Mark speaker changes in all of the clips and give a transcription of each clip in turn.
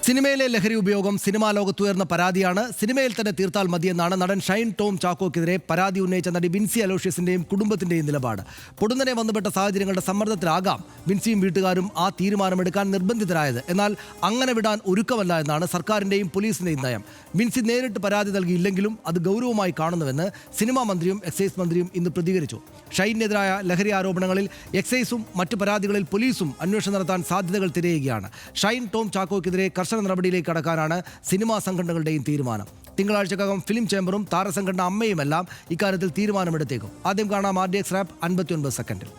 Speaker 1: സിനിമയിലെ ലഹരി ഉപയോഗം സിനിമാ ലോകത്തുയർന്ന പരാതിയാണ്. സിനിമയിൽ തന്നെ തീർത്താൽ മതിയെന്നാണ് നടൻ ഷൈൻ ടോം ചാക്കോക്കെതിരെ പരാതി ഉന്നയിച്ച നടി ബിൻസി അലോഷ്യസിന്റെയും കുടുംബത്തിന്റെയും നിലപാട്. പൊടുന്നനെ വന്നുപെട്ട സാഹചര്യങ്ങളുടെ സമ്മർദ്ദത്തിലാകാം ബിൻസിയും വീട്ടുകാരും ആ തീരുമാനമെടുക്കാൻ നിർബന്ധിതരായത്. എന്നാൽ അങ്ങനെ വിടാൻ ഒരുക്കമല്ല എന്നാണ് സർക്കാരിന്റെയും പോലീസിന്റെയും നയം. ബിൻസി നേരിട്ട് പരാതി നൽകിയില്ലെങ്കിലും അത് ഗൗരവമായി കാണുന്നുവെന്ന് സിനിമാ മന്ത്രിയും എക്സൈസ് മന്ത്രിയും ഇന്ന് പ്രതികരിച്ചു. ഷൈനെതിരായ ലഹരി ആരോപണങ്ങളിൽ എക്സൈസും മറ്റു പരാതികളിൽ പോലീസും അന്വേഷണം നടത്താൻ സാധ്യതകൾ തിരയുകയാണ്. ഷൈൻ ടോം ചാക്കോക്കെതിരെ കർശന നടപടിയിലേക്ക് കടക്കാനാണ് സിനിമാ സംഘടനകളുടെയും തീരുമാനം. തിങ്കളാഴ്ചക്കകം ഫിലിം ചേംബറും താരസംഘടന അമ്മയുമെല്ലാം ഇക്കാര്യത്തിൽ തീരുമാനമെടുത്തേക്കും. ആദ്യം കാണാം RDX റാപ്പ് 59 സെക്കൻഡിൽ.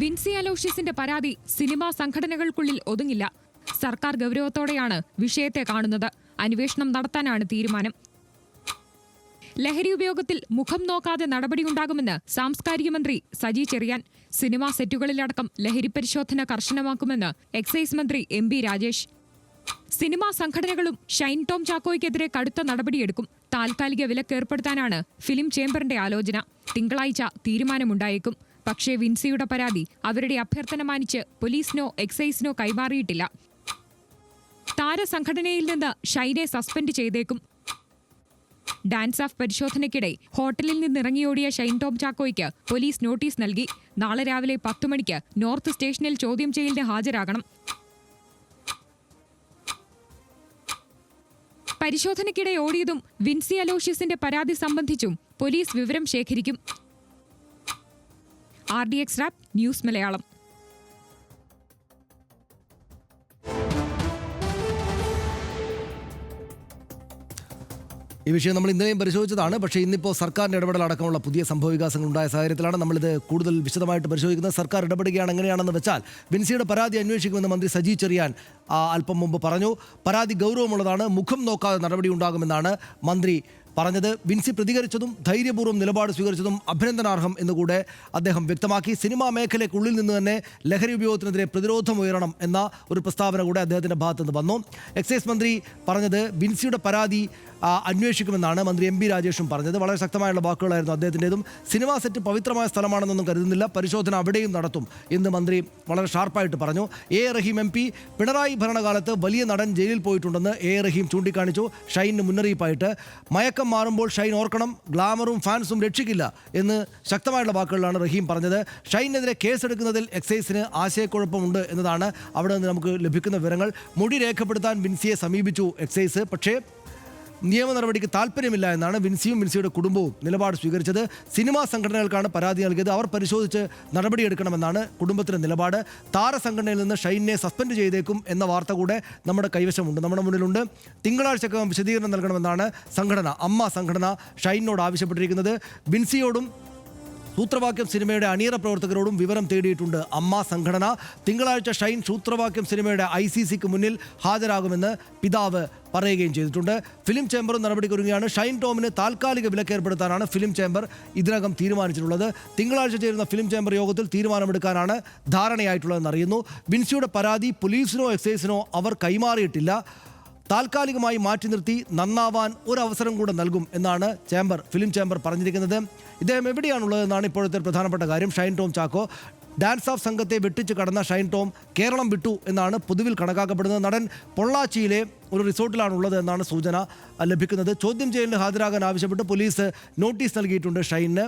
Speaker 2: ബിൻസി അലോഷ്യസിന്റെ പരാതി സിനിമാ സംഘടനകൾക്കുള്ളിൽ ഒതുങ്ങില്ല. സർക്കാർ ഗൗരവത്തോടെയാണ് വിഷയത്തെ കാണുന്നത്. അന്വേഷണം നടത്താനാണ് തീരുമാനം. ലഹരി ഉപയോഗത്തിൽ മുഖം നോക്കാതെ നടപടിയുണ്ടാകുമെന്ന് സാംസ്കാരിക മന്ത്രി സജി ചെറിയാൻ. സിനിമാ സെറ്റുകളിലടക്കം ലഹരി പരിശോധന കർശനമാക്കുമെന്ന് എക്സൈസ് മന്ത്രി MP രാജേഷ്. സിനിമാ സംഘടനകളും ഷൈൻ ടോം ചാക്കോയ്ക്കെതിരെ കടുത്ത നടപടിയെടുക്കും. താൽക്കാലിക വിലക്കേർപ്പെടുത്താനാണ് ഫിലിം ചേംബറിന്റെ ആലോചന. തിങ്കളാഴ്ച തീരുമാനമുണ്ടായേക്കും. പക്ഷേ വിൻസിയുടെ പരാതി അവരുടെ അഭ്യർത്ഥന മാനിച്ച് പോലീസിനോ എക്സൈസിനോ കൈമാറിയിട്ടില്ല. താരസംഘടനയിൽ നിന്ന് ഷൈനെ സസ്പെൻഡ് ചെയ്തേക്കും. ഡാൻസ് ഓഫ് പരിശോധനയ്ക്കിടെ ഹോട്ടലിൽ നിന്നിറങ്ങിയോടിയ ഷൈൻ ടോം ചാക്കോയ്ക്ക് പോലീസ് നോട്ടീസ് നൽകി. നാളെ രാവിലെ 10 മണിക്ക് നോർത്ത് സ്റ്റേഷനിൽ ചോദ്യം ചെയ്യലിന് ഹാജരാകണം. പരിശോധനയ്ക്കിടെ ഓടിയതും വിൻസി അലോഷ്യസിന്റെ പരാതി സംബന്ധിച്ചും പോലീസ് വിവരം ശേഖരിക്കും. RDX rap news Malayalam.
Speaker 1: ഈ വിഷയം നമ്മൾ ഇന്നലെയും പരിശോധിച്ചതാണ്. പക്ഷേ ഇന്നിപ്പോൾ സർക്കാരിൻ്റെ ഇടപെടലടക്കമുള്ള പുതിയ സംഭവവികാസങ്ങൾ ഉണ്ടായ സാഹചര്യത്തിലാണ് നമ്മളിത് കൂടുതൽ വിശദമായിട്ട് പരിശോധിക്കുന്നത്. സർക്കാർ ഇടപെടുകയാണ്. എങ്ങനെയാണെന്ന് വെച്ചാൽ ബിൻസിയുടെ പരാതി അന്വേഷിക്കുമെന്ന് മന്ത്രി സജി ചെറിയാൻ അല്പം മുമ്പ് പറഞ്ഞു. പരാതി ഗൗരവമുള്ളതാണ്, മുഖം നോക്കാതെ നടപടി ഉണ്ടാകുമെന്നാണ് മന്ത്രി പറഞ്ഞത്. ബിൻസി പ്രതികരിച്ചതും ധൈര്യപൂർവ്വം നിലപാട് സ്വീകരിച്ചതും അഭിനന്ദനാർഹം എന്നുകൂടെ അദ്ദേഹം വ്യക്തമാക്കി. സിനിമാ മേഖലയ്ക്കുള്ളിൽ നിന്ന് തന്നെ ലഹരി ഉപയോഗത്തിനെതിരെ പ്രതിരോധം ഉയരണം എന്ന ഒരു പ്രസ്താവന കൂടെ അദ്ദേഹത്തിൻ്റെ ഭാഗത്തുനിന്ന് വന്നു. എക്സൈസ് മന്ത്രി പറഞ്ഞത് ബിൻസിയുടെ പരാതി അന്വേഷിക്കുമെന്നാണ് മന്ത്രി MP രാജേഷും പറഞ്ഞത്. വളരെ ശക്തമായുള്ള വാക്കുകളായിരുന്നു അദ്ദേഹത്തിൻ്റെതും. സിനിമാ സെറ്റ് പവിത്രമായ സ്ഥലമാണെന്നൊന്നും കരുതുന്നില്ല, പരിശോധന അവിടെയും നടത്തും എന്ന് മന്ത്രി വളരെ ഷാർപ്പായിട്ട് പറഞ്ഞു. റഹീം MP പിണറായി ഭരണകാലത്ത് വലിയ നടൻ ജയിലിൽ പോയിട്ടുണ്ടെന്ന് റഹീം ചൂണ്ടിക്കാണിച്ചു. ഷൈനിന് മുന്നറിയിപ്പായിട്ട് മയക്കം മാറുമ്പോൾ ഷൈൻ ഓർക്കണം, ഗ്ലാമറും ഫാൻസും രക്ഷിക്കില്ല എന്ന് ശക്തമായുള്ള വാക്കുകളിലാണ് റഹീം പറഞ്ഞത്. ഷൈനെതിരെ കേസെടുക്കുന്നതിൽ എക്സൈസിന് ആശയക്കുഴപ്പമുണ്ട് എന്നതാണ് അവിടെ നിന്ന് നമുക്ക് ലഭിക്കുന്ന വിവരങ്ങൾ. മൊഴി രേഖപ്പെടുത്താൻ ബിൻസിയെ സമീപിച്ചു എക്സൈസ്. പക്ഷേ നിയമ നടപടിക്ക് താല്പര്യമില്ല എന്നാണ് ബിൻസിയും ബിൻസിയുടെ കുടുംബവും നിലപാട് സ്വീകരിച്ചത്. സിനിമാ സംഘടനകൾക്കാണ് പരാതി നൽകിയത്, അവർ പരിശോധിച്ച് നടപടിയെടുക്കണമെന്നാണ് കുടുംബത്തിൻ്റെ നിലപാട്. താരസംഘടനയിൽ നിന്ന് ഷൈനെ സസ്പെൻഡ് ചെയ്തേക്കും എന്ന വാർത്ത കൂടെ നമ്മുടെ കൈവശമുണ്ട്, നമ്മുടെ മുന്നിലുണ്ട്. തിങ്കളാഴ്ചക്കകം വിശദീകരണം നൽകണമെന്നാണ് അമ്മ സംഘടന ഷൈനോട് ആവശ്യപ്പെട്ടിരിക്കുന്നത്. ബിൻസിയോടും സൂത്രവാക്യം സിനിമയുടെ അണിയറ പ്രവർത്തകരോടും വിവരം തേടിയിട്ടുണ്ട് അമ്മ സംഘടന. തിങ്കളാഴ്ച ഷൈൻ സൂത്രവാക്യം സിനിമയുടെ ICCക്ക് മുന്നിൽ ഹാജരാകുമെന്ന് പിതാവ് പറയുകയും ചെയ്തിട്ടുണ്ട്. ഫിലിം ചേംബറും നടപടിക്കൊരുങ്ങുകയാണ്. ഷൈൻ ടോമിന് താൽക്കാലിക വിലക്കേർപ്പെടുത്താനാണ് ഫിലിം ചേംബർ ഇതിനകം തീരുമാനിച്ചിട്ടുള്ളത്. തിങ്കളാഴ്ച ചേരുന്ന ഫിലിം ചേംബർ യോഗത്തിൽ തീരുമാനമെടുക്കാനാണ് ധാരണയായിട്ടുള്ളതെന്ന് അറിയുന്നു. ബിൻസിയുടെ പരാതി പോലീസിനോ എക്സൈസിനോ അവർ കൈമാറിയിട്ടില്ല. താൽക്കാലികമായി മാറ്റി നിർത്തി നന്നാവാൻ ഒരവസരം കൂടെ നൽകും എന്നാണ് ഫിലിം ചേംബർ പറഞ്ഞിരിക്കുന്നത്. ഇദ്ദേഹം എവിടെയാണുള്ളതെന്നാണ് ഇപ്പോഴത്തെ പ്രധാനപ്പെട്ട കാര്യം. ഷൈൻ ടോം ചാക്കോ ഡാൻസ് ഓഫ് സംഘത്തെ വെട്ടിച്ച് കടന്ന ഷൈൻ ടോം കേരളം വിട്ടു എന്നാണ് പൊതുവിൽ കണക്കാക്കപ്പെടുന്നത്. നടൻ പൊള്ളാച്ചിയിലെ ഒരു റിസോർട്ടിലാണുള്ളത് എന്നാണ് സൂചന ലഭിക്കുന്നത്. ചോദ്യം ചെയ്യലിന് ഹാജരാകാൻ ആവശ്യപ്പെട്ട് പോലീസ് നോട്ടീസ് നൽകിയിട്ടുണ്ട് ഷൈനിന്.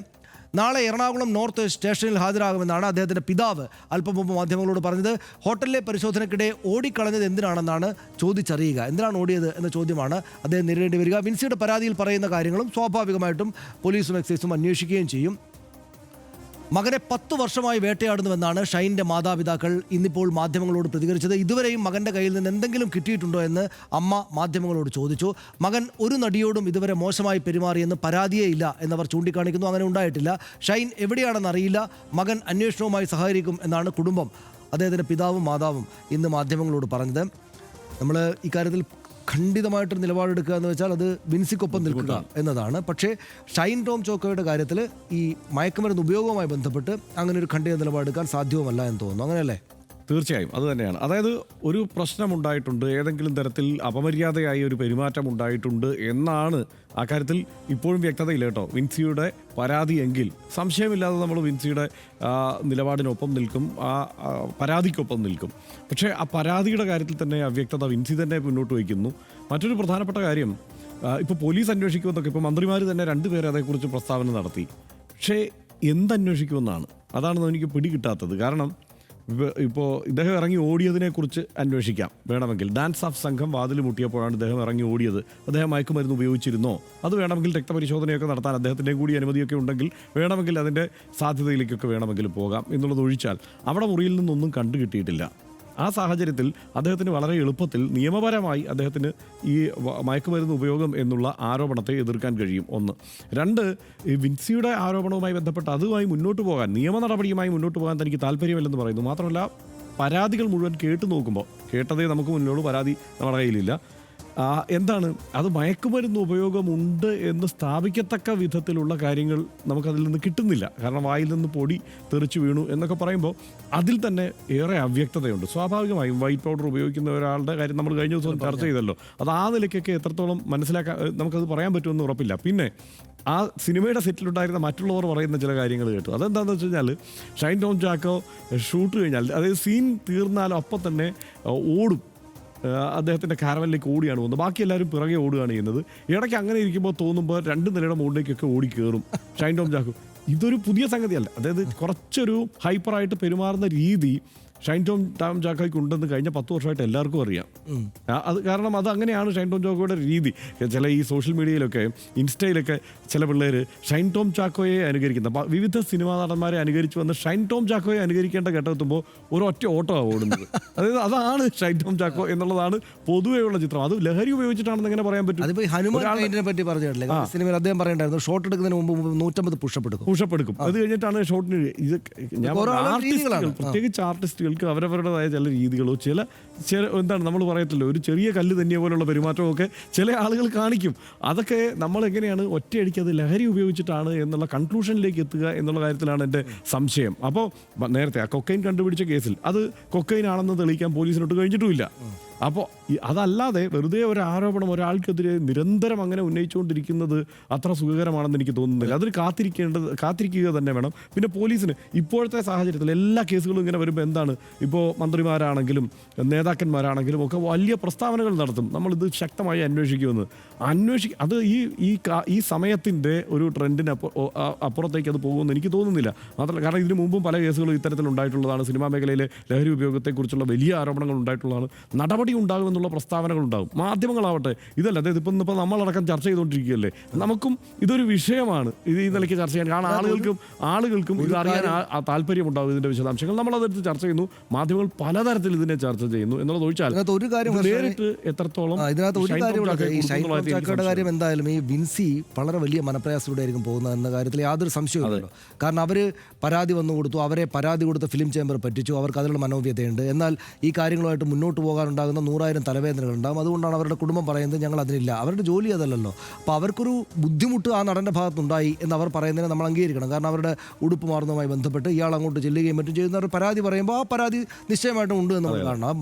Speaker 1: നാളെ എറണാകുളം നോർത്ത് സ്റ്റേഷനിൽ ഹാജരാകുമെന്നാണ് അദ്ദേഹത്തിൻ്റെ പിതാവ് അല്പം മുമ്പ് മാധ്യമങ്ങളോട് പറഞ്ഞത്. ഹോട്ടലിലെ പരിശോധനയ്ക്കിടെ ഓടിക്കളഞ്ഞത് എന്തിനാണെന്നാണ് ചോദിച്ചറിയുക. എന്തിനാണ് ഓടിയത് എന്ന ചോദ്യമാണ് അദ്ദേഹം നേരിടേണ്ടി വരിക. വിൻസിയുടെ പരാതിയിൽ പറയുന്ന കാര്യങ്ങളും സ്വാഭാവികമായിട്ടും പോലീസും എക്സൈസും അന്വേഷിക്കുകയും ചെയ്യും. മകനെ 10 വർഷമായി വേട്ടയാടുന്നുവെന്നാണ് ഷൈൻ്റെ മാതാപിതാക്കൾ ഇന്നിപ്പോൾ മാധ്യമങ്ങളോട് പ്രതികരിച്ചത്. ഇതുവരെയും മകൻ്റെ കയ്യിൽ നിന്ന് എന്തെങ്കിലും കിട്ടിയിട്ടുണ്ടോ എന്ന് അമ്മ മാധ്യമങ്ങളോട് ചോദിച്ചു. മകൻ ഒരു നടിയോടും ഇതുവരെ മോശമായി പെരുമാറിയെന്ന് പരാതിയേ ഇല്ല എന്നവർ ചൂണ്ടിക്കാണിക്കുന്നു. അങ്ങനെ ഉണ്ടായിട്ടില്ല. ഷൈൻ എവിടെയാണെന്ന് അറിയില്ല, മകൻ അന്വേഷണവുമായി സഹകരിക്കും എന്നാണ് കുടുംബം, അദ്ദേഹത്തിൻ്റെ പിതാവും മാതാവും ഇന്ന് മാധ്യമങ്ങളോട് പറഞ്ഞത്. നമ്മൾ ഇക്കാര്യത്തിൽ ഖണ്ഡിതമായിട്ടൊരു നിലപാടെടുക്കുക എന്ന് വെച്ചാൽ അത് ബിൻസിക്കൊപ്പം നിൽക്കുക എന്നതാണ്. പക്ഷേ ഷൈൻ ടോം ചാക്കോയുടെ കാര്യത്തിൽ ഈ മയക്കുമരുന്ന് ഉപയോഗവുമായി ബന്ധപ്പെട്ട് അങ്ങനെ ഒരു ഖണ്ഡിത നിലപാടെടുക്കാൻ സാധ്യവുമല്ല എന്ന് തോന്നുന്നു. അങ്ങനെയല്ലേ?
Speaker 3: തീർച്ചയായും അത് തന്നെയാണ്. അതായത് ഒരു പ്രശ്നമുണ്ടായിട്ടുണ്ട്, ഏതെങ്കിലും തരത്തിൽ അപമര്യാദയായ ഒരു പെരുമാറ്റം ഉണ്ടായിട്ടുണ്ട് എന്നാണ് ആ കാര്യത്തിൽ ഇപ്പോഴും വ്യക്തതയില്ല കേട്ടോ. വിൻസിയുടെ പരാതി എങ്കിൽ സംശയമില്ലാതെ നമ്മൾ വിൻസിയുടെ നിലപാടിനൊപ്പം നിൽക്കും, ആ പരാതിക്കൊപ്പം നിൽക്കും. പക്ഷേ ആ പരാതിയുടെ കാര്യത്തിൽ തന്നെ അവ്യക്തത വിൻസി തന്നെ മുന്നോട്ട് വയ്ക്കുന്നു. മറ്റൊരു പ്രധാനപ്പെട്ട കാര്യം, ഇപ്പോൾ പോലീസ് അന്വേഷിക്കുമെന്നൊക്കെ ഇപ്പോൾ മന്ത്രിമാർ തന്നെ രണ്ടുപേരെ അതേക്കുറിച്ച് പ്രസ്താവന നടത്തി. പക്ഷേ എന്തന്വേഷിക്കുമെന്നാണ്, അതാണ് എനിക്ക് പിടികിട്ടാത്തത്. കാരണം ഇപ്പോൾ ഇദ്ദേഹം ഇറങ്ങി ഓടിയതിനെക്കുറിച്ച് അന്വേഷിക്കാം വേണമെങ്കിൽ. ഡാൻസ് ഓഫ് സംഘം വാതിൽ മുട്ടിയപ്പോഴാണ് ഇദ്ദേഹം ഇറങ്ങി ഓടിയത്. അദ്ദേഹം മയക്കുമരുന്ന് ഉപയോഗിച്ചിരുന്നോ? അത് വേണമെങ്കിൽ രക്തപരിശോധനയൊക്കെ നടത്താൻ അദ്ദേഹത്തിൻ്റെ കൂടി അനുമതിയൊക്കെ ഉണ്ടെങ്കിൽ വേണമെങ്കിൽ അതിൻ്റെ സാധ്യതയിലേക്കൊക്കെ വേണമെങ്കിൽ പോകാം എന്നുള്ളത് ഒഴിച്ചാൽ അവിടെ മുറിയിൽ നിന്നൊന്നും കണ്ടു കിട്ടിയിട്ടില്ല. ആ സാഹചര്യത്തിൽ അദ്ദേഹത്തിന് വളരെ എളുപ്പത്തിൽ നിയമപരമായി അദ്ദേഹത്തിന് ഈ മയക്കുമരുന്ന് ഉപയോഗം എന്നുള്ള ആരോപണത്തെ എതിർക്കാൻ കഴിയും. ഒന്ന്. രണ്ട്, ഈ വിൻസിയുടെ ആരോപണവുമായി ബന്ധപ്പെട്ട് അതുമായി മുന്നോട്ട് പോകാൻ, നിയമ നടപടിയുമായി മുന്നോട്ട് പോകാൻ തനിക്ക് താല്പര്യമില്ലെന്ന് പറയുന്നു. മാത്രമല്ല പരാതികൾ മുഴുവൻ കേട്ടു നോക്കുമ്പോൾ, കേട്ടതേ നമുക്ക് മുന്നിലുള്ളൂ, പരാതി നമ്മുടെ കയ്യിലില്ല. എന്താണ് അത് മയക്കുമരുന്ന് ഉപയോഗമുണ്ട് എന്ന് സ്ഥാപിക്കത്തക്ക വിധത്തിലുള്ള കാര്യങ്ങൾ നമുക്കതിൽ നിന്ന് കിട്ടുന്നില്ല. കാരണം വായിൽ നിന്ന് പൊടി തെറിച്ചു വീണു എന്നൊക്കെ പറയുമ്പോൾ അതിൽ തന്നെ ഏറെ അവ്യക്തതയുണ്ട്. സ്വാഭാവികമായും വൈറ്റ് പൗഡർ ഉപയോഗിക്കുന്ന ഒരാളുടെ കാര്യം നമ്മൾ കഴിഞ്ഞ ദിവസം ചർച്ച ചെയ്തല്ലോ. അത് ആ നിലയ്ക്കൊക്കെ എത്രത്തോളം മനസ്സിലാക്കാൻ നമുക്കത് പറയാൻ പറ്റുമെന്ന് ഉറപ്പില്ല. പിന്നെ ആ സിനിമയുടെ സെറ്റിലുണ്ടായിരുന്ന മറ്റുള്ളവർ പറയുന്ന ചില കാര്യങ്ങൾ കേട്ടു. അതെന്താണെന്ന് വെച്ച് കഴിഞ്ഞാൽ ഷൈൻ ടോം ചാക്കോ ഷൂട്ട് കഴിഞ്ഞാൽ, അതായത് സീൻ തീർന്നാലും അപ്പം തന്നെ ഓടും, അദ്ദേഹത്തിൻ്റെ കാരവനിലേക്ക് ഓടിയാണ് പോകുന്നത്. ബാക്കി എല്ലാവരും പിറകെ ഓടുകയാണ് ചെയ്യുന്നത്. ഇടയ്ക്ക് അങ്ങനെ ഇരിക്കുമ്പോൾ തോന്നുമ്പോൾ 2 നിലയുടെ മുകളിലേക്കൊക്കെ ഓടി കയറും ഷൈൻ ടോം ചാക്കോ. ഇതൊരു പുതിയ സംഗതിയല്ല. അതായത് കുറച്ചൊരു ഹൈപ്പറായിട്ട് പെരുമാറുന്ന രീതി ഷൈൻ ടോം ചാക്കോയ്ക്ക് ഉണ്ടെന്ന് കഴിഞ്ഞ 10 വർഷമായിട്ട് എല്ലാവർക്കും അറിയാം. അത് കാരണം അത് അങ്ങനെയാണ് ഷൈൻ ടോം ചാക്കോയുടെ രീതി. ചില ഈ സോഷ്യൽ മീഡിയയിലൊക്കെ ഇൻസ്റ്റയിലൊക്കെ ചില പിള്ളേർ ഷൈൻ ടോം ചാക്കോയെ അനുകരിക്കുന്ന വിവിധ സിനിമാ നടന്മാരെ അനുകരിച്ച് വന്ന് ഷൈൻ ടോം ചാക്കോയെ അനുകരിക്കേണ്ട ഘട്ടമെത്തുമ്പോൾ ഒരൊറ്റ ഓട്ടമാണ് ഓടുന്നത്. അതായത് അതാണ് ഷൈൻ ടോം ചാക്കോ എന്നുള്ളതാണ് പൊതുവെയുള്ള ചിത്രം. അത് ലഹരി ഉപയോഗിച്ചിട്ടാണെന്ന് എങ്ങനെ പറയാൻ പറ്റും?
Speaker 1: അതിപ്പോൾ ഹനുമാനെ പറ്റി പറഞ്ഞിട്ടില്ലേ സിനിമയിൽ അദ്ദേഹം പറയണ്ടായിരുന്നു, ഷോട്ട് എടുക്കുന്നതിന് മുമ്പ് 150 പുഷപ്പ് എടുക്കും. അത് കഴിഞ്ഞിട്ടാണ് ഷോട്ടിന്. ഇത് പ്രത്യേകിച്ച് ആർട്ടിസ്റ്റുകൾക്ക് അവരവരുടേതായ ചില രീതികളോ ചില എന്താണ് നമ്മൾ പറയത്തില്ല, ഒരു ചെറിയ കല്ല് തന്നെ പോലുള്ള പെരുമാറ്റമൊക്കെ ചില ആളുകൾ കാണിക്കും. അതൊക്കെ നമ്മൾ എങ്ങനെയാണ് ഒറ്റയടിക്ക് അത് ലഹരി ഉപയോഗിച്ചിട്ടാണ് എന്നുള്ള കൺക്ലൂഷനിലേക്ക് എത്തുക എന്നുള്ള കാര്യത്തിലാണ് എൻ്റെ സംശയം. അപ്പോൾ നേരത്തെ ആ കൊക്കൈൻ കണ്ടുപിടിച്ച കേസിൽ അത് കൊക്കൈൻ ആണെന്ന് തെളിയിക്കാൻ പോലീസിനോട്ട് കഴിഞ്ഞിട്ടുമില്ല. അപ്പോൾ അതല്ലാതെ വെറുതെ ഒരു ആരോപണം ഒരാൾക്കെതിരെ നിരന്തരം അങ്ങനെ ഉന്നയിച്ചുകൊണ്ടിരിക്കുന്നത് അത്ര സുഖകരമാണെന്ന് എനിക്ക് തോന്നുന്നില്ല. അതിന് കാത്തിരിക്കുക തന്നെ വേണം. പിന്നെ പോലീസിന് ഇപ്പോഴത്തെ സാഹചര്യത്തിൽ എല്ലാ കേസുകളും ഇങ്ങനെ വരുമ്പോൾ എന്താണ്, ഇപ്പോൾ മന്ത്രിമാരാണെങ്കിലും നേതാക്കന്മാരാണെങ്കിലും ഒക്കെ വലിയ പ്രസ്താവനകൾ നടത്തും, നമ്മളിത് ശക്തമായി അന്വേഷിക്കുമെന്ന്. അത് ഈ സമയത്തിൻ്റെ ഒരു ട്രെൻഡിന് അപ്പുറത്തേക്ക് അത് പോകുമെന്ന് എനിക്ക് തോന്നുന്നില്ല. മാത്രമല്ല, കാരണം ഇതിനു മുമ്പും പല കേസുകളും ഇത്തരത്തിലുണ്ടായിട്ടുള്ളതാണ്. സിനിമാ മേഖലയിലെ ലഹരി ഉപയോഗത്തെക്കുറിച്ചുള്ള വലിയ ആരോപണങ്ങൾ ഉണ്ടായിട്ടുള്ളതാണ്. നടപടി ഉണ്ടാകുമെന്നുള്ള പ്രസ്താവനകൾ ഉണ്ടാകും. മാധ്യമങ്ങളാവട്ടെ ഇതല്ല, അതായത് ഇപ്പം നമ്മളടക്കം ചർച്ച ചെയ്തുകൊണ്ടിരിക്കുകയല്ലേ, നമുക്കും ഇതൊരു വിഷയമാണ് ഇത് ഈ നിലയ്ക്ക് ചർച്ച ചെയ്യാൻ. കാരണം ആളുകൾക്കും ഇത് അറിയാൻ താല്പര്യമുണ്ടാകും. ഇതിന്റെ വിശദാംശങ്ങൾ നമ്മളതെടുത്ത് ചർച്ച ചെയ്യുന്നു. മാധ്യമങ്ങൾ പലതരത്തിൽ ഇതിനെ ചർച്ച ചെയ്യുന്നു എന്നുള്ളത് ഒഴിച്ചാൽ നേരിട്ട് എത്രത്തോളം കാര്യം എന്തായാലും ഈ വിൻസി വളരെ വലിയ മനപ്രയാസത്തിലൂടെ ആയിരിക്കും പോകുന്നത് എന്ന കാര്യത്തിൽ യാതൊരു സംശയവുമില്ലല്ലോ. കാരണം അവർ പരാതി വന്നു കൊടുത്തു, അവരെ പരാതി കൊടുത്ത ഫിലിം ചേംബർ പറ്റിച്ചു, അവർക്ക് അതിനുള്ള മനോവ്യതയുണ്ട്. എന്നാൽ ഈ കാര്യങ്ങളുമായിട്ട് മുന്നോട്ട് പോകാനുണ്ടാകുന്ന 100,000 തലവേദനകൾ ഉണ്ടാകും. അതുകൊണ്ടാണ് അവരുടെ കുടുംബം പറയുന്നത് ഞങ്ങൾ അതിനില്ല. അവരുടെ ജോലി അതല്ലല്ലോ. അപ്പോൾ അവർക്കൊരു ബുദ്ധിമുട്ട് ആ നടൻ്റെ ഭാഗത്തുണ്ടായി എന്ന് അവർ പറയുന്നതിനെ നമ്മൾ അംഗീകരിക്കണം. കാരണം അവരുടെ ഉടുപ്പ് മാറുന്നതുമായി ബന്ധപ്പെട്ട് ഇയാൾ അങ്ങോട്ട് ചെല്ലുകയും മറ്റും ചെയ്യുന്നവർ പരാതി പറയുമ്പോൾ ആ പരാതി നിശ്ചയമായിട്ടും ഉണ്ട് എന്ന് നമ്മൾ കാണണം.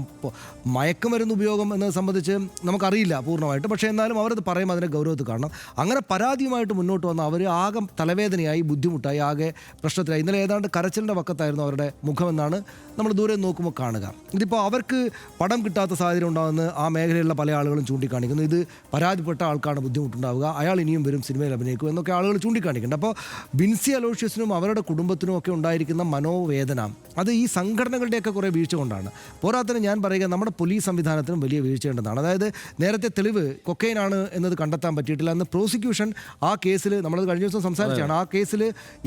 Speaker 1: മയക്കുമരുന്ന് ഉപയോഗം എന്നത് സംബന്ധിച്ച് നമുക്കറിയില്ല പൂർണ്ണമായിട്ട്, പക്ഷേ എന്നാലും അവരത് പറയുമ്പോൾ അതിനെ ഗൗരവത്തിൽ കാണണം. അങ്ങനെ പരാതിയുമായിട്ട് മുന്നോട്ട് വന്ന അവർ ആകെ തലവേദനയായി, ബുദ്ധിമുട്ടായി, ആകെ പ്രശ്നത്തിലായി. ഇന്നലെ ഏതാണ്ട് കരച്ചിലിൻ്റെ പക്കത്തായിരുന്നു അവരുടെ മുഖമെന്നാണ് നമ്മൾ ദൂരെ നോക്കുമ്പോൾ കാണുക. ഇതിപ്പോൾ അവർക്ക് പടം കിട്ടാത്ത സാഹചര്യം ഉണ്ടാകുന്ന ആ മേഖലയിലുള്ള പല ആളുകളും ചൂണ്ടിക്കാണിക്കുന്നു. ഇത് പരാതിപ്പെട്ട ആൾക്കാണ് ബുദ്ധിമുട്ടുണ്ടാവുക, അയാൾ ഇനിയും വരും, സിനിമയിൽ അഭിനയിക്കും എന്നൊക്കെ ആളുകൾ ചൂണ്ടിക്കാണിക്കുന്നുണ്ട്. അപ്പോൾ ബിൻസി അലോഷ്യസിനും അവരുടെ കുടുംബത്തിനും ഒക്കെ ഉണ്ടായിരിക്കുന്ന മനോവേദന അത് ഈ സംഘടനകളുടെയൊക്കെ കുറേ വീഴ്ച കൊണ്ടാണ്. പോരാത്തതിന് ഞാൻ പറയുക നമ്മുടെ പോലീസ് സംവിധാനത്തിനും വലിയ വീഴ്ചയുണ്ടെന്നാണ്. അതായത് നേരത്തെ തെളിവ് കൊക്കൈനാണ് എന്നത് കണ്ടെത്താൻ പറ്റിയിട്ടില്ല എന്ന് പ്രോസിക്യൂഷൻ ആ കേസിൽ, നമ്മളത് കഴിഞ്ഞ ദിവസം സംസാരിച്ചാണ്, ആ കേസിൽ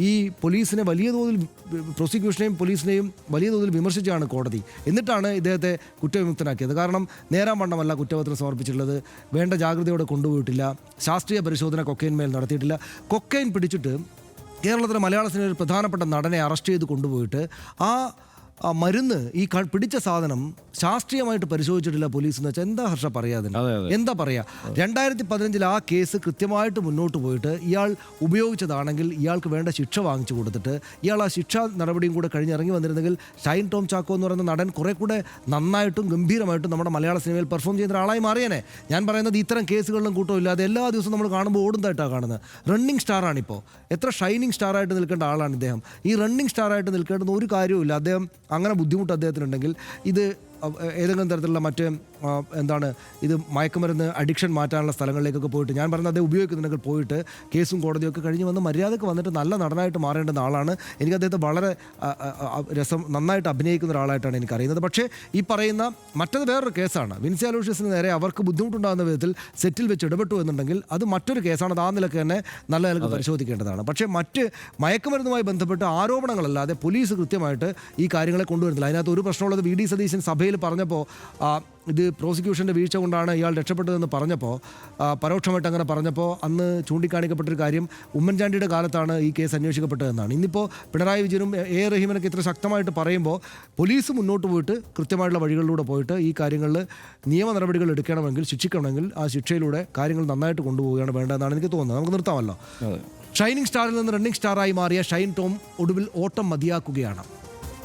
Speaker 1: ഈ പോലീസിനെ വലിയ തോതിൽ, പ്രോസിക്യൂഷനെയും പോലീസിനെയും വലിയ തോതിൽ വിമർശിച്ചാണ് കോടതി. എന്നിട്ടാണ് ഇദ്ദേഹത്തെ കുറ്റവിമുക്തനാക്കിയത്. കാരണം നേരാൻ വണ്ണമല്ല കുറ്റപത്രം സമർപ്പിച്ചിട്ടുള്ളത്, വേണ്ട ജാഗ്രതയോടെ കൊണ്ടുപോയിട്ടില്ല, ശാസ്ത്രീയ പരിശോധന കൊക്കൈൻമേൽ നടത്തിയിട്ടില്ല. കൊക്കൈൻ പിടിച്ചിട്ട് കേരളത്തിലെ മലയാള സിനിമയിൽ പ്രധാനപ്പെട്ട നടനെ അറസ്റ്റ് ചെയ്ത് കൊണ്ടുപോയിട്ട് ആ മരുന്ന് ഈ പിടിച്ച സാധനം ശാസ്ത്രീയമായിട്ട് പരിശോധിച്ചിട്ടില്ല പോലീസ് എന്ന് വെച്ചാൽ എന്താ ഹർഷ പറയാതെ എന്താ പറയാ 2015 ആ കേസ് കൃത്യമായിട്ട് മുന്നോട്ട് പോയിട്ട് ഇയാൾ ഉപയോഗിച്ചതാണെങ്കിൽ ഇയാൾക്ക് വേണ്ട ശിക്ഷ വാങ്ങിച്ചു കൊടുത്തിട്ട് ഇയാൾ ആ ശിക്ഷാ നടപടിയും കൂടെ കഴിഞ്ഞിറങ്ങി വന്നിരുന്നെങ്കിൽ ഷൈൻ ടോം ചാക്കോ എന്ന് പറയുന്ന നടൻ കുറെ കൂടെ നന്നായിട്ടും ഗംഭീരമായിട്ടും നമ്മുടെ മലയാള സിനിമയിൽ പെർഫോം ചെയ്യുന്ന ഒരാളായി മാറിയേനെ. ഞാൻ പറയുന്നത് ഇത്തരം കേസുകളിലും കൂട്ടമില്ലാതെ എല്ലാ ദിവസവും നമ്മൾ കാണുമ്പോൾ ഓടുന്നതായിട്ടാണ് കാണുന്നത്. റണ്ണിങ് സ്റ്റാറാണിപ്പോൾ. എത്ര ഷൈനിങ് സ്റ്റാറായിട്ട് നിൽക്കേണ്ട ആളാണ് ഇദ്ദേഹം. ഈ റണ്ണിങ് സ്റ്റാറായിട്ട് നിൽക്കേണ്ടുന്ന ഒരു കാര്യവുമില്ല. അദ്ദേഹം അങ്ങനെ ബുദ്ധിമുട്ട് അദ്ദേഹത്തിനുണ്ടെങ്കിൽ ഇത് ഏതെങ്കിലും തരത്തിലുള്ള മറ്റ് ഇത് മയക്കുമരുന്ന് അഡിക്ഷൻ മാറ്റാനുള്ള സ്ഥലങ്ങളിലേക്കൊക്കെ പോയിട്ട്, ഞാൻ പറഞ്ഞത് അദ്ദേഹം ഉപയോഗിക്കുന്നുണ്ടെങ്കിൽ പോയിട്ട് കേസും കോടതിയൊക്കെ കഴിഞ്ഞ് വന്ന് മര്യാദക്ക് വന്നിട്ട് നല്ല നടനായിട്ട് മാറേണ്ടുന്ന ആളാണ്. എനിക്ക് അദ്ദേഹത്തെ വളരെ നന്നായിട്ട് അഭിനയിക്കുന്ന ഒരാളായിട്ടാണ് എനിക്കറിയുന്നത്. പക്ഷേ ഈ പറയുന്ന മറ്റത് വേറൊരു കേസാണ്. വിൻസി അലോഷ്യസിന് നേരെ അവർക്ക് ബുദ്ധിമുട്ടുണ്ടാകുന്ന വിധത്തിൽ സെറ്റിൽ വെച്ച് ഇടപെട്ടു എന്നുണ്ടെങ്കിൽ അത് മറ്റൊരു കേസാണ്. അത് ആ നിലക്ക് തന്നെ നല്ല നിലക്ക് പരിശോധിക്കേണ്ടതാണ്. പക്ഷേ മറ്റ് മയക്കുമരുന്നുമായി ബന്ധപ്പെട്ട് ആരോപണങ്ങളല്ലാതെ പോലീസ് കൃത്യമായിട്ട് ഈ കാര്യങ്ങളെ കൊണ്ടുവരുന്നില്ല. അതിനകത്ത് ഒരു പ്രശ്നമുള്ളത് വി ഡി സതീശൻ സഭയിൽ പറഞ്ഞപ്പോൾ ഇത് പ്രോസിക്യൂഷൻ്റെ വീഴ്ച കൊണ്ടാണ് ഇയാൾ രക്ഷപ്പെട്ടതെന്ന് പറഞ്ഞപ്പോൾ, പരോക്ഷമായിട്ട് അങ്ങനെ പറഞ്ഞപ്പോൾ അന്ന് ചൂണ്ടിക്കാണിക്കപ്പെട്ടൊരു കാര്യം ഉമ്മൻചാണ്ടിയുടെ കാലത്താണ് ഈ കേസ് അന്വേഷിക്കപ്പെട്ടതെന്നാണ്. ഇന്നിപ്പോൾ പിണറായി വിജയനും എ റഹീമിനൊക്കെ ഇത്ര ശക്തമായിട്ട് പറയുമ്പോൾ പോലീസ് മുന്നോട്ട് പോയിട്ട് കൃത്യമായിട്ടുള്ള വഴികളിലൂടെ പോയിട്ട് ഈ കാര്യങ്ങളിൽ നിയമ നടപടികൾ എടുക്കണമെങ്കിൽ, ശിക്ഷിക്കണമെങ്കിൽ ആ ശിക്ഷയിലൂടെ കാര്യങ്ങൾ നന്നായിട്ട് കൊണ്ടുപോവുകയാണ് വേണ്ടതെന്നാണ് എനിക്ക് തോന്നുന്നത്. നമുക്ക് നിർത്താമല്ലോ. ഷൈനിങ് സ്റ്റാറിൽ നിന്ന് റണ്ണിങ് സ്റ്റാറായി മാറിയ ഷൈൻ ടോം ഒടുവിൽ ഓട്ടം മതിയാക്കുകയാണ്.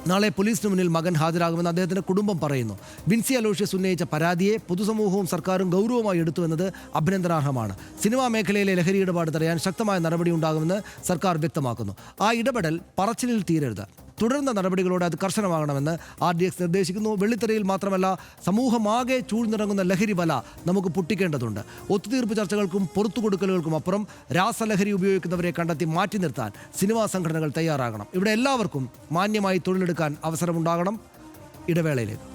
Speaker 1: നാളെ പോലീസിന് മുന്നിൽ മകൻ ഹാജരാകുമെന്ന് അദ്ദേഹത്തിൻ്റെ കുടുംബം പറയുന്നു. വിൻസി അലോഷ്യസ് ഉന്നയിച്ച പരാതിയെ പൊതുസമൂഹവും സർക്കാരും ഗൗരവമായി എടുത്തുവെന്നത് അഭിനന്ദനാർഹമാണ്. സിനിമാ മേഖലയിലെ ലഹരി ഇടപാട് തടയാൻ ശക്തമായ നടപടി ഉണ്ടാകുമെന്ന് സർക്കാർ വ്യക്തമാക്കുന്നു. ആ ഇടപെടൽ പറച്ചിലിൽ തീരരുത്. തുടർന്ന നടപടികളോടെ അത് കർശനമാകണമെന്ന് RDX നിർദ്ദേശിക്കുന്നു. വെള്ളിത്തിരയിൽ മാത്രമല്ല സമൂഹമാകെ ചൂഴ്ന്നിറങ്ങുന്ന ലഹരി വല നമുക്ക് പൊട്ടിക്കേണ്ടതുണ്ട്. ഒത്തുതീർപ്പ് ചർച്ചകൾക്കും പുറത്തുകൊടുക്കലുകൾക്കും അപ്പുറം രാസലഹരി ഉപയോഗിക്കുന്നവരെ കണ്ടെത്തി മാറ്റി നിർത്താൻ സിനിമാ സംഘടനകൾ തയ്യാറാകണം. ഇവിടെ എല്ലാവർക്കും മാന്യമായി തൊഴിലെടുക്കാൻ അവസരമുണ്ടാകണം. ഇടവേളയിലേക്ക്